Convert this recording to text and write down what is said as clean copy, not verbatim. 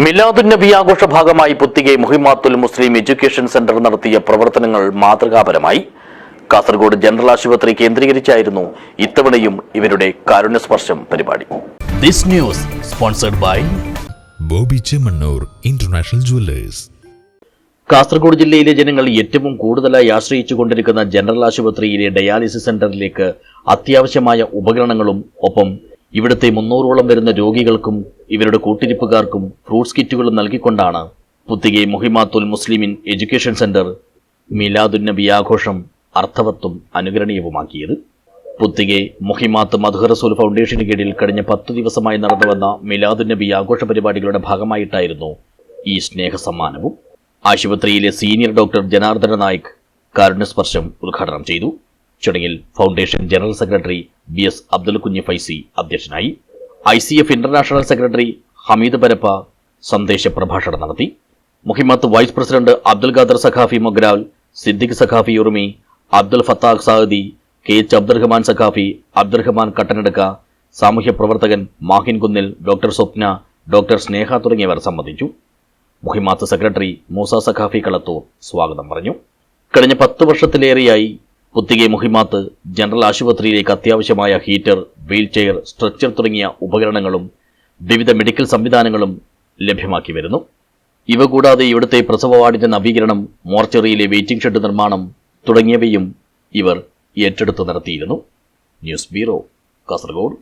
മിലാദുന്നബി ആഘോഷ ഭാഗമായി പുത്തികെ മുഹിമാത്തുൽ മുസ്ലിം education centre നടത്തിയ പ്രവർത്തനങ്ങൾ മാതൃകാപരമായി. കാസർഗോഡ് ജനറൽ ആശുപത്രി കേന്ദ്രീകരിച്ചായിരുന്നു ഇത്തവണയും ഇവരുടെ കാരുണ്യസ്പർശം പരിപാടി. This news sponsored by Bobby Chemmanur international jewellers. Kasaragod ജില്ലയിലെ ജനങ്ങൾ ഏറ്റവും കൂടുതലായി ആശ്രയിച്ചുകൊണ്ടിരിക്കുന്ന ജനറൽ ആശുപത്രിയിലെ ഡയാലിസിസ് സെന്ററിലേക്ക് അത്യാവശ്യമായ ഉപകരണങ്ങളും ഒപ്പം ഇവിടുത്തെ 300ഓളം വരുന്ന രോഗികൾക്കും ഇവരുടെ കൂട്ടിരിപ്പുകാർക്കും fruits കിറ്റുകളും നൽകിക്കൊണ്ടാണ് Puthige Muhimmathul Muslimeen education centre മിലാദുന്നബി ആഘോഷം അർത്ഥവത്തും അനുകരണീയവുമാക്കിയത്. പുത്തികെ മുഹിമാത്ത് മദ്ഹ് റസൂൽ ഫൗണ്ടേഷന് കീഴിൽ കഴിഞ്ഞ 10 ദിവസമായി നടന്നുവന്ന മിലാദുന്നബി ആഘോഷ പരിപാടികളുടെ ഭാഗമായിട്ടായിരുന്നു ഈ സ്നേഹസമ്മാനവും. ആശുപത്രിയിലെ സീനിയർ ഡോക്ടർ ജനാർദ്ദന നായിക് കാരുണ്യസ്പർശം ഉദ്ഘാടനം ചെയ്തു. ചടങ്ങിൽ foundation general secretary BS Abdul Kunhi Faizi അധ്യക്ഷനായി. ICF international secretary Hameed Parappa സന്ദേശ പ്രഭാഷണം നടത്തി. Muhimmath vice president Abdul Khader Saqafi Mogral, Siddique Saqafi Urumi, Abdul Fathah Saadi, KH Abdurahman Saqafi, Abdurahman Kattanadukka, സാമൂഹ്യ പ്രവർത്തകൻ മാഹിൻ കുന്നിൽ, ഡോക്ടർ സ്വപ്ന, ഡോക്ടർ സ്നേഹ തുടങ്ങിയവർ സംബന്ധിച്ചു. മുഹിമാത്ത് സെക്രട്ടറി മൂസ സഖാഫി കളത്തൂർ സ്വാഗതം പറഞ്ഞു. കഴിഞ്ഞ 10 വർഷത്തിലേറെയായി പുത്തികെ മുഹിമാത്ത് ജനറൽ ആശുപത്രിയിലേക്ക് അത്യാവശ്യമായ ഹീറ്റർ, വീൽചെയർ, സ്ട്രെച്ചർ തുടങ്ങിയ ഉപകരണങ്ങളും വിവിധ മെഡിക്കൽ സംവിധാനങ്ങളും ലഭ്യമാക്കി വരുന്നു. ഇവ കൂടാതെ ഇവിടുത്തെ പ്രസവ വാർഡിന്റെ നവീകരണം, മോർച്ചറിയിലെ വെയിറ്റിംഗ് ഷെഡ് നിർമ്മാണം തുടങ്ങിയവയും ഇവർ ഏറ്റെടുത്തു നടത്തിയിരുന്നു. News bureau, Kasaragod.